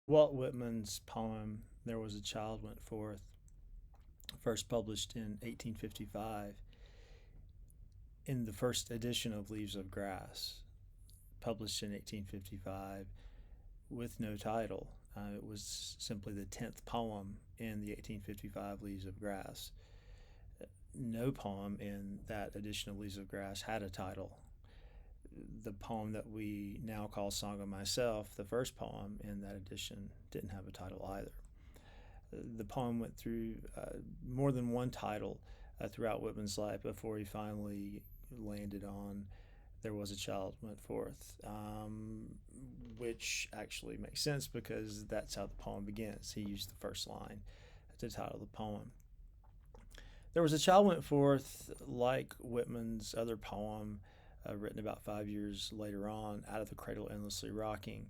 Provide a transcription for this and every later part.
Walt Whitman's poem, There Was a Child Went Forth, first published in 1855 in the first edition of Leaves of Grass, published in 1855 with no title. It was simply the 10th poem in the 1855 Leaves of Grass. No poem in that edition of Leaves of Grass had a title. The poem that we now call Song of Myself, the first poem in that edition, didn't have a title either. The poem went through more than one title throughout Whitman's life before he finally landed on There Was a Child Went Forth, which actually makes sense because that's how the poem begins. He used the first line to title the poem. There Was a Child Went Forth, like Whitman's other poem, written about 5 years later on, Out of the Cradle Endlessly Rocking,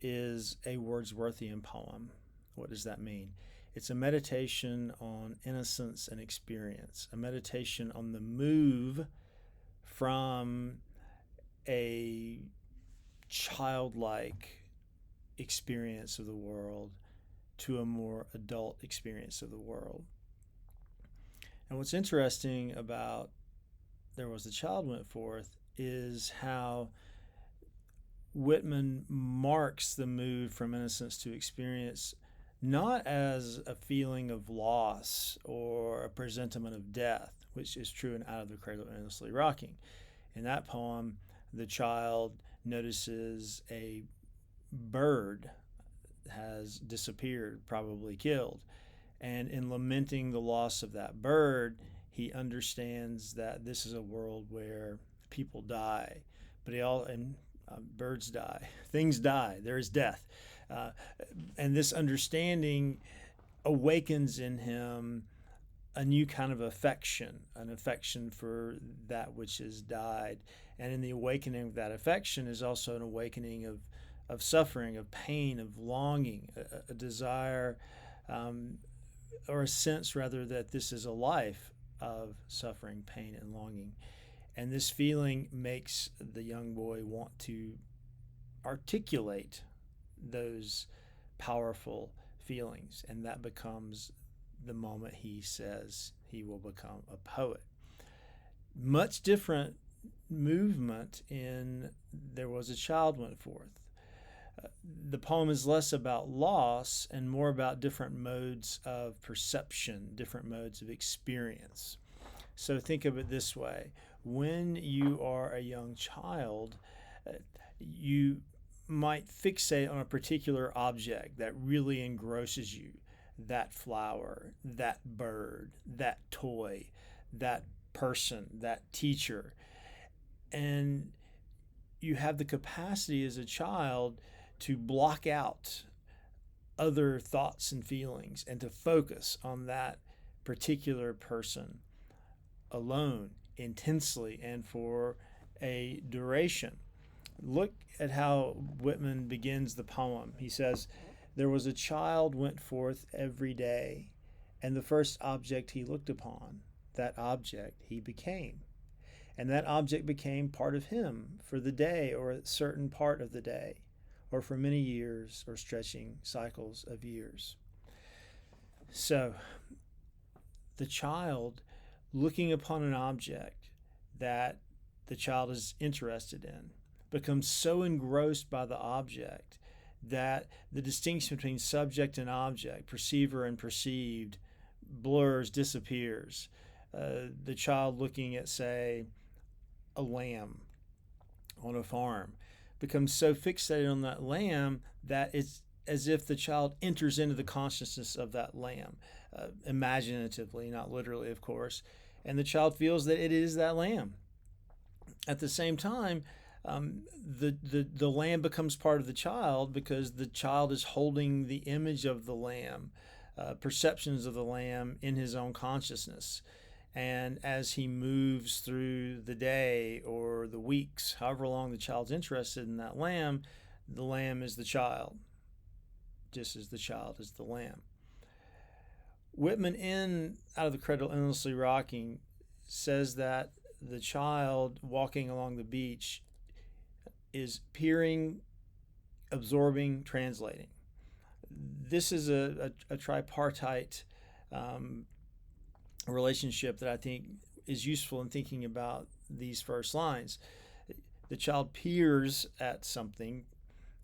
is a Wordsworthian poem. What does that mean? It's a meditation on innocence and experience, a meditation on the move from a childlike experience of the world to a more adult experience of the world. And what's interesting about There Was a Child Went Forth is how Whitman marks the move from innocence to experience not as a feeling of loss or a presentiment of death, which is true in Out of the Cradle Endlessly Rocking. In that poem, the child notices a bird has disappeared, probably killed. And in lamenting the loss of that bird, he understands that this is a world where people die, but birds die, things die, there is death. And this understanding awakens in him a new kind of affection, an affection for that which has died. And in the awakening of that affection is also an awakening of suffering, of pain, of longing, a desire, or a sense rather that this is a life of suffering, pain, and longing. And this feeling makes the young boy want to articulate those powerful feelings, and that becomes the moment he says he will become a poet. Much different movement in There Was a Child Went Forth. The poem is less about loss and more about different modes of perception, different modes of experience. So think of it this way. When you are a young child, you might fixate on a particular object that really engrosses you. That flower, that bird, that toy, that person, that teacher. And you have the capacity as a child to block out other thoughts and feelings and to focus on that particular person alone, intensely, and for a duration. Look at how Whitman begins the poem. He says, There was a child went forth every day, and the first object he looked upon, that object he became. And that object became part of him for the day or a certain part of the day, or for many years or stretching cycles of years. So, the child looking upon an object that the child is interested in becomes so engrossed by the object that the distinction between subject and object, perceiver and perceived, blurs, disappears. The child looking at, say, a lamb on a farm becomes so fixated on that lamb that it's as if the child enters into the consciousness of that lamb, imaginatively, not literally, of course, and the child feels that it is that lamb. At the same time, the lamb becomes part of the child because the child is holding the image of the lamb, perceptions of the lamb in his own consciousness. And as he moves through the day or the weeks, however long the child's interested in that lamb, the lamb is the child, just as the child is the lamb. Whitman, in Out of the Cradle Endlessly Rocking, says that the child walking along the beach is peering, absorbing, translating. this is a tripartite relationship that I think is useful in thinking about these first lines. The child peers at something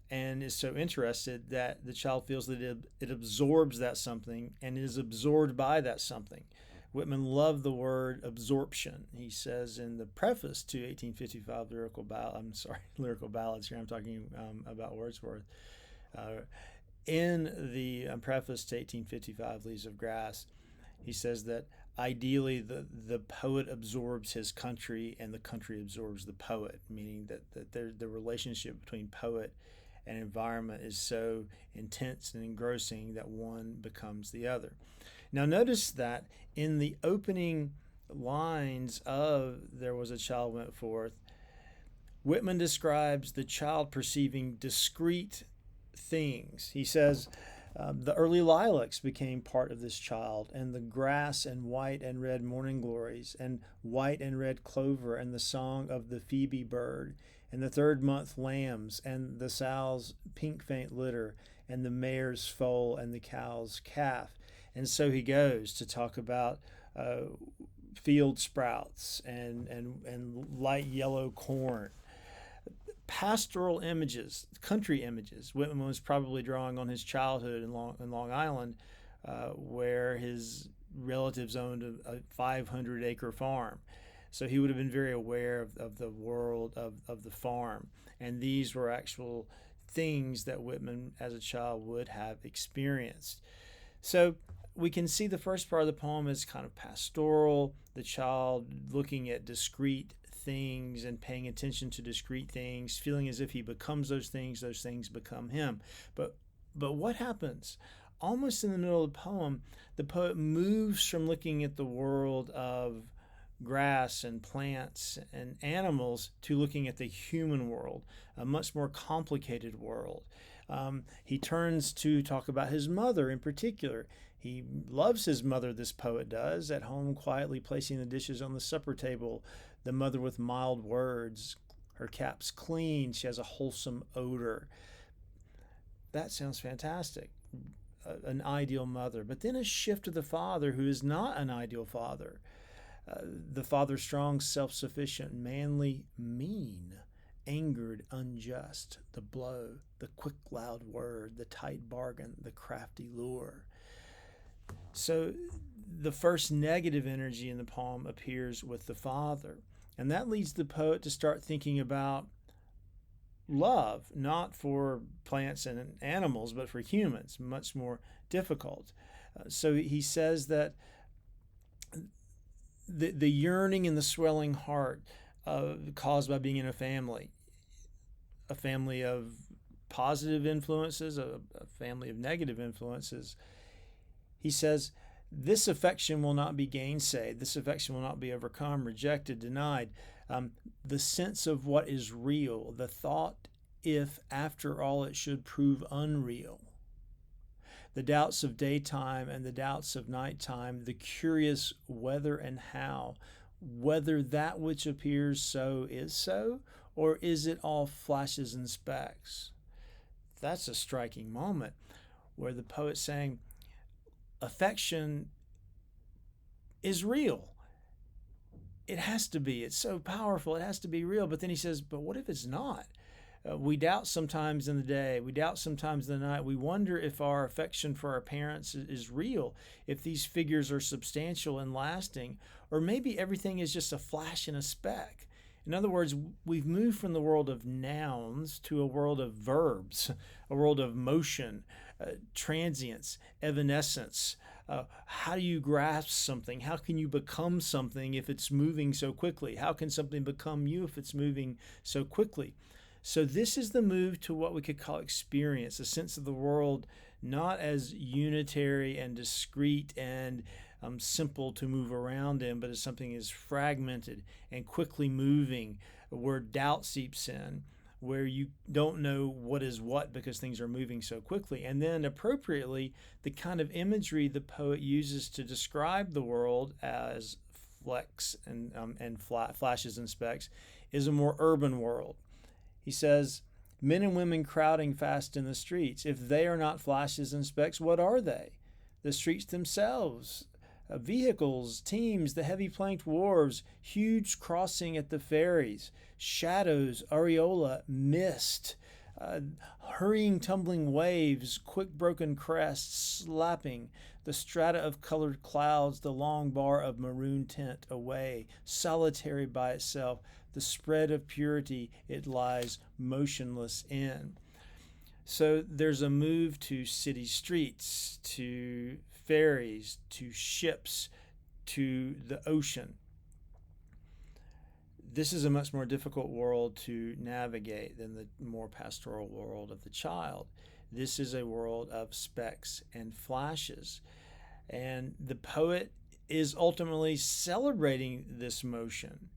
and is so interested that the child feels that it absorbs that something and is absorbed by that something. Whitman loved the word absorption. He says in the preface to 1855 lyrical ballads. Here I'm talking about Wordsworth. In the preface to 1855 Leaves of Grass, he says that ideally the poet absorbs his country and the country absorbs the poet, meaning that the relationship between poet and environment is so intense and engrossing that one becomes the other. Now notice that in the opening lines of There Was a Child Went Forth, Whitman describes the child perceiving discrete things. He says, the early lilacs became part of this child, and the grass and white and red morning glories, and white and red clover, and the song of the phoebe bird, and the third month lambs, and the sow's pink faint litter, and the mare's foal, and the cow's calf. And so he goes to talk about field sprouts and light yellow corn. Pastoral images, country images. Whitman was probably drawing on his childhood in Long Island, where his relatives owned a 500-acre farm. So he would have been very aware of the world of the farm. And these were actual things that Whitman, as a child, would have experienced. So we can see the first part of the poem is kind of pastoral, the child looking at discrete things and paying attention to discrete things, feeling as if he becomes those things become him. But what happens? Almost in the middle of the poem, the poet moves from looking at the world of grass and plants and animals to looking at the human world, a much more complicated world. He turns to talk about his mother in particular. He loves his mother, this poet does, at home quietly placing the dishes on the supper table, the mother with mild words, her cap's clean, she has a wholesome odor. That sounds fantastic, an ideal mother. But then a shift to the father, who is not an ideal father. The father strong, self-sufficient, manly, mean, angered, unjust, the blow, the quick, loud word, the tight bargain, the crafty lure. So the first negative energy in the poem appears with the father. And that leads the poet to start thinking about love, not for plants and animals, but for humans, much more difficult. So he says that the yearning and the swelling heart caused by being in a family of positive influences, a family of negative influences, he says, this affection will not be gainsaid. This affection will not be overcome, rejected, denied. The sense of what is real, the thought if after all it should prove unreal. The doubts of daytime and the doubts of nighttime, the curious whether and how, whether that which appears so is so, or is it all flashes and specks? That's a striking moment where the poet's saying, affection is real. It has to be. It's so powerful. It has to be real. But then he says, but what if it's not? We doubt sometimes in the day. We doubt sometimes in the night. We wonder if our affection for our parents is real, if these figures are substantial and lasting, or maybe everything is just a flash and a speck. In other words, we've moved from the world of nouns to a world of verbs, a world of motion, transience, evanescence. How do you grasp something? How can you become something if it's moving so quickly? How can something become you if it's moving so quickly? So this is the move to what we could call experience, a sense of the world not as unitary and discrete and simple to move around in, but as something is fragmented and quickly moving, where doubt seeps in, where you don't know what is what because things are moving so quickly. And then appropriately, the kind of imagery the poet uses to describe the world as flecks and flashes and specks is a more urban world. He says, Men and women crowding fast in the streets. If they are not flashes and specks, what are they? The streets themselves, vehicles, teams, the heavy planked wharves, huge crossing at the ferries, shadows, aureola, mist, hurrying, tumbling waves, quick broken crests slapping, the strata of colored clouds, the long bar of maroon tint away, solitary by itself, the spread of purity it lies motionless in. So there's a move to city streets, to ferries, to ships, to the ocean. This is a much more difficult world to navigate than the more pastoral world of the child. This is a world of specks and flashes. And the poet is ultimately celebrating this motion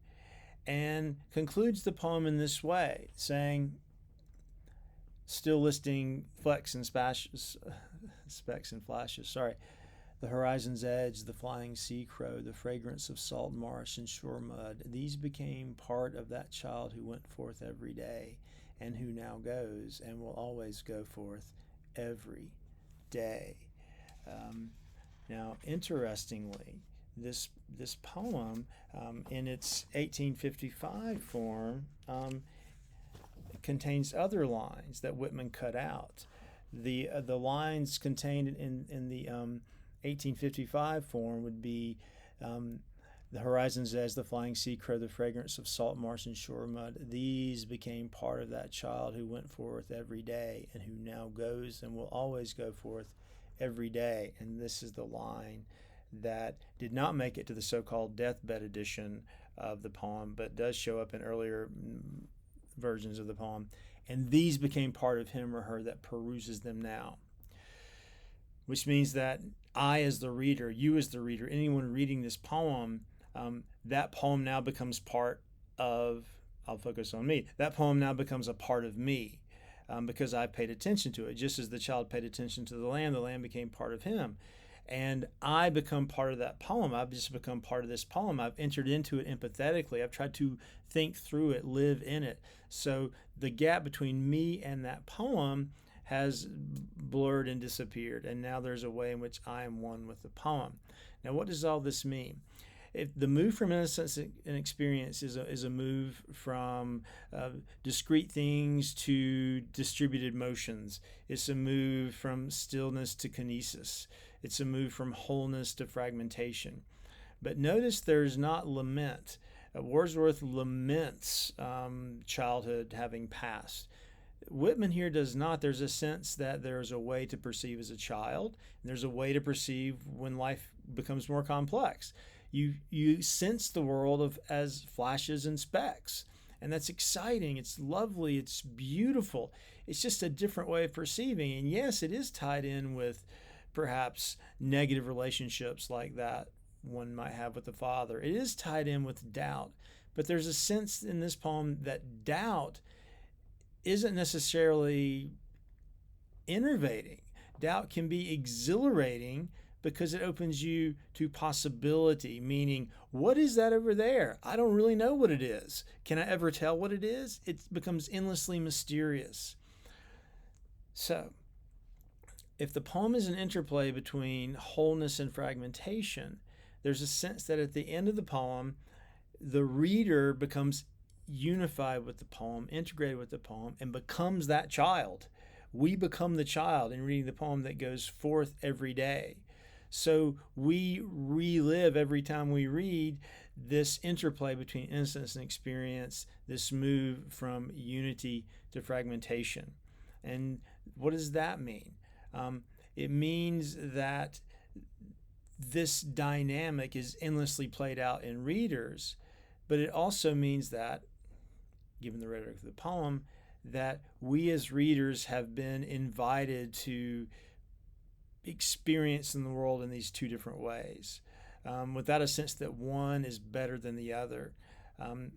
and concludes the poem in this way, saying, still listing specks and flashes, the horizon's edge, the flying sea crow, the fragrance of salt marsh and shore mud, these became part of that child who went forth every day and who now goes and will always go forth every day. Now, interestingly, this poem, in its 1855 form, contains other lines that Whitman cut out. The lines contained in the 1855 form would be the horizon's edge, the flying sea crow, the fragrance of salt marsh and shore mud. These became part of that child who went forth every day and who now goes and will always go forth every day. And this is the line that did not make it to the so-called deathbed edition of the poem, but does show up in earlier versions of the poem. And these became part of him or her that peruses them now. Which means that I, as the reader, you as the reader, anyone reading this poem, that poem now becomes part of, I'll focus on me, that poem now becomes a part of me because I paid attention to it. Just as the child paid attention to the lamb became part of him. And I become part of that poem. I've just become part of this poem. I've entered into it empathetically. I've tried to think through it, live in it. So the gap between me and that poem has blurred and disappeared, and now there's a way in which I am one with the poem. Now, what does all this mean? If the move from innocence and experience is a move from discrete things to distributed motions. It's a move from stillness to kinesis. It's a move from wholeness to fragmentation. But notice there's not lament. Wordsworth laments childhood having passed. Whitman here does not. There's a sense that there's a way to perceive as a child, and there's a way to perceive when life becomes more complex. You sense the world as flashes and specks, and that's exciting. It's lovely. It's beautiful. It's just a different way of perceiving. And yes, it is tied in with perhaps negative relationships like that one might have with the father. It is tied in with doubt, but there's a sense in this poem that doubt isn't necessarily enervating. Doubt can be exhilarating because it opens you to possibility, meaning, what is that over there? I don't really know what it is. Can I ever tell what it is? It becomes endlessly mysterious. So, if the poem is an interplay between wholeness and fragmentation, there's a sense that at the end of the poem, the reader becomes unified with the poem, integrated with the poem, and becomes that child. We become the child in reading the poem that goes forth every day. So we relive every time we read this interplay between innocence and experience, this move from unity to fragmentation. And what does that mean? It means that this dynamic is endlessly played out in readers, but it also means that, given the rhetoric of the poem, that we as readers have been invited to experience in the world in these two different ways, without a sense that one is better than the other.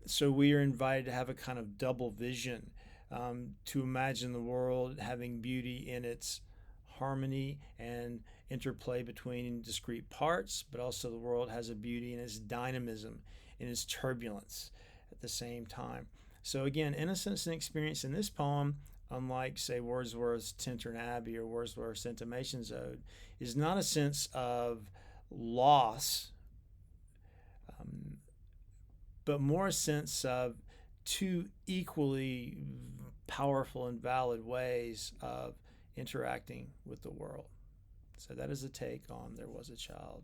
So we are invited to have a kind of double vision, to imagine the world having beauty in its harmony and interplay between discrete parts, but also the world has a beauty in its dynamism, in its turbulence at the same time. So again, innocence and experience in this poem unlike, say, Wordsworth's Tintern Abbey or Wordsworth's Intimations Ode, is not a sense of loss, but more a sense of two equally powerful and valid ways of interacting with the world. So that is a take on There Was a Child.